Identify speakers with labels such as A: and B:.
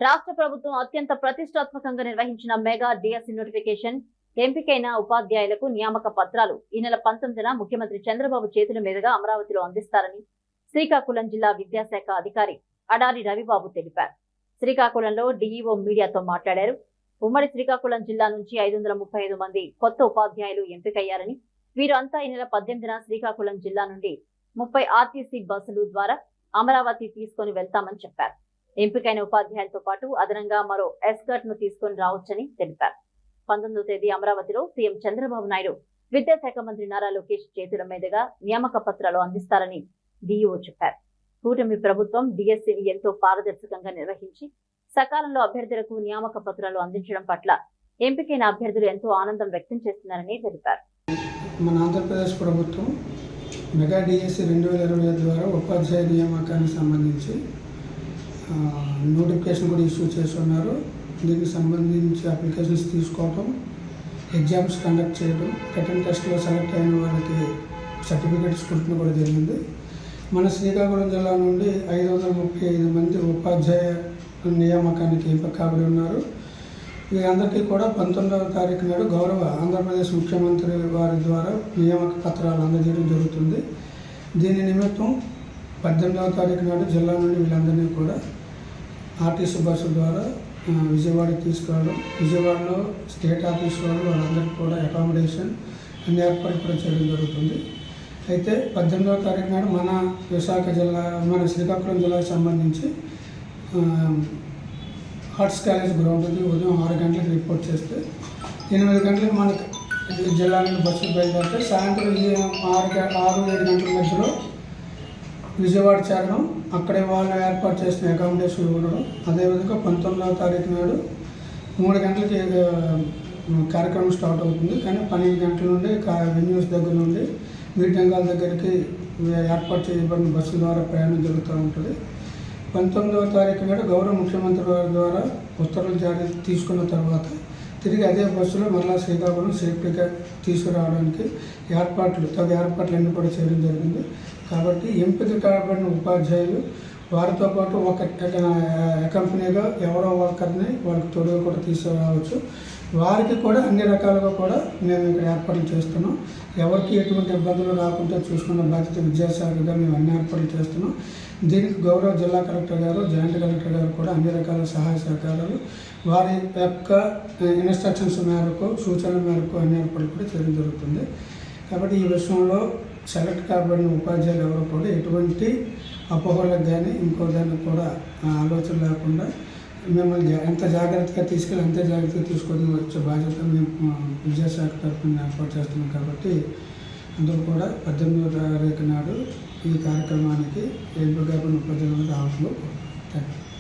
A: రాష్ట్ర ప్రభుత్వం అత్యంత ప్రతిష్టాత్మకంగా నిర్వహించిన మెగా డిఎస్సి నోటిఫికేషన్ ఎంపికైన ఉపాధ్యాయులకు నియామక పత్రాలు ఈ నెల 19న ముఖ్యమంత్రి చంద్రబాబు చేతుల మీదుగా అమరావతిలో అందిస్తారని శ్రీకాకుళం జిల్లా విద్యాశాఖ అధికారి అడారి రవిబాబు తెలిపారు. శ్రీకాకుళంలో డిఈఓ మీడియాతో మాట్లాడారు. ఉమ్మడి శ్రీకాకుళం జిల్లా నుంచి 535 మంది కొత్త ఉపాధ్యాయులు ఎంపికయ్యారని, వీరంతా ఈ నెల 18న శ్రీకాకుళం జిల్లా నుండి 30 ఆర్టీసీ బస్సులు ద్వారా అమరావతి తీసుకొని వెళ్తామని చెప్పారు. ఎంపికైన ఉపాధ్యాయులతో పాటు అదనంగా మరో ఎస్కర్ట్ ను తీసుకొని రావచ్చని తెలిపారు. 19వ తేదీ అమరావతిలో సీఎం చంద్రబాబు నాయుడు విద్యాశాఖ మంత్రి నారా లోకేష్ చేతుల మీదుగా నియామక పత్రాలు అందిస్తారని డిఈఓ చెప్పారు. కూటమి ప్రభుత్వం డిఎస్సిని ఎంతో పారదర్శకంగా నిర్వహించి సకాలంలో అభ్యర్థులకు నియామక పత్రాలు అందించడం పట్ల ఎంపికైన అభ్యర్థులు ఎంతో ఆనందం వ్యక్తం చేస్తున్నారని తెలిపారు.
B: మన ఆంధ్రప్రదేశ్ ప్రభుత్వం మెగా డిఎస్సి 2025 ద్వారా ఉపాధ్యాయ నియామకానికి సంబంధించి నోటిఫికేషన్ కూడా ఇష్యూ చేస్తున్నారు. దీనికి సంబంధించి అప్లికేషన్స్ తీసుకోవటం, ఎగ్జామ్స్ కండక్ట్ చేయడం, రిటన్ టెస్ట్లో సెలెక్ట్ అయిన వాళ్ళకి సర్టిఫికేట్స్ కుట్టడం కూడా జరిగింది. మన శ్రీకాకుళం జిల్లా నుండి 535 మంది ఉపాధ్యాయ నియామకానికి ఎంపిక కాబడి ఉన్నారు. వీరందరికీ కూడా 19వ తారీఖు నాడు గౌరవ ఆంధ్రప్రదేశ్ ముఖ్యమంత్రి వారి ద్వారా నియామక పత్రాలు అందజేయడం జరుగుతుంది. దీని నిమిత్తం 18వ తారీఖు నాడు జిల్లా నుండి వీళ్ళందరినీ కూడా ఆర్టీసీ బస్సు ద్వారా విజయవాడకి తీసుకురావడం, విజయవాడలో స్టేట్ ఆఫీస్ వాళ్ళందరికీ కూడా అకామిడేషన్ అన్ని ఏర్పాటు కూడా చేయడం జరుగుతుంది. అయితే 18వ తారీఖు నాడు మన శ్రీకాకుళం జిల్లాకు సంబంధించి ఆర్ట్స్ కాలేజ్ గ్రౌండ్ ఉంది. ఉదయం 6 గంటలకు రిపోర్ట్ చేస్తే 8 గంటలకు మనకి జిల్లా నుండి బస్సులు బయలుదేరితే సాయంత్రం 6-7 గంటల మధ్యలో విజయవాడ చేరడం, అక్కడే వాళ్ళు ఏర్పాటు చేసిన అకామిడేషన్ ఉండడం. అదేవిధంగా 19వ తారీఖు నాడు 3 గంటలకి కార్యక్రమం స్టార్ట్ అవుతుంది. కానీ 12 గంటల నుండి వెన్యూస్ దగ్గర నుండి మీటింగ్ హాల్ దగ్గరికి ఏర్పాటు చేయబడిన బస్సు ద్వారా ప్రయాణం జరుగుతూ ఉంటుంది. 19వ తారీఖు నాడు గౌరవ ముఖ్యమంత్రి వారి ద్వారా ఉత్తర్వులు జారీ తీసుకున్న తర్వాత తిరిగి అదే బస్సులో మళ్ళా శ్రీకాకుళం సేఫ్టీగా తీసుకురావడానికి తగు ఏర్పాట్లు అన్నీ కూడా చేయడం జరిగింది. కాబట్టి ఎంపిక కాబడిన ఉపాధ్యాయులు వారితో పాటు ఒక కంపెనీగా ఎవరో ఒకరిని వాళ్ళకి తోడుగా కూడా తీసుకురావచ్చు. వారికి కూడా అన్ని రకాలుగా కూడా మేము ఇక్కడ ఏర్పాట్లు చేస్తున్నాం. ఎవరికి ఎటువంటి ఇబ్బందులు రాకుండా చూసుకున్న బాధ్యత విద్యాశాఖగా మేము అన్ని ఏర్పాట్లు చేస్తున్నాం. దీనికి గౌరవ జిల్లా కలెక్టర్ గారు, జాయింట్ కలెక్టర్ గారు కూడా అన్ని రకాల సహాయ సహకారాలు వారి యొక్క ఇన్స్ట్రక్షన్స్ మేరకు, సూచనల మేరకు అన్ని ఏర్పాట్లు కూడా చేయడం జరుగుతుంది. కాబట్టి ఈ విషయంలో సెలెక్ట్ కాబడిన ఉపాధ్యాయులు ఎవరు కూడా ఎటువంటి అపోహలకు కానీ ఇంకో దానికి కూడా ఆలోచన లేకుండా మిమ్మల్ని ఎంత జాగ్రత్తగా తీసుకెళ్ళి అంతే జాగ్రత్తగా తీసుకొని వచ్చే బాధ్యత మేము విద్యాశాఖ తరఫున ఏర్పాటు చేస్తున్నాం. కాబట్టి అందరూ కూడా 18వ తారీఖు నాడు ఈ కార్యక్రమానికి ఎంపిక కాబడిన ఉపాధ్యాయులు రావడంలో థ్యాంక్ యూ.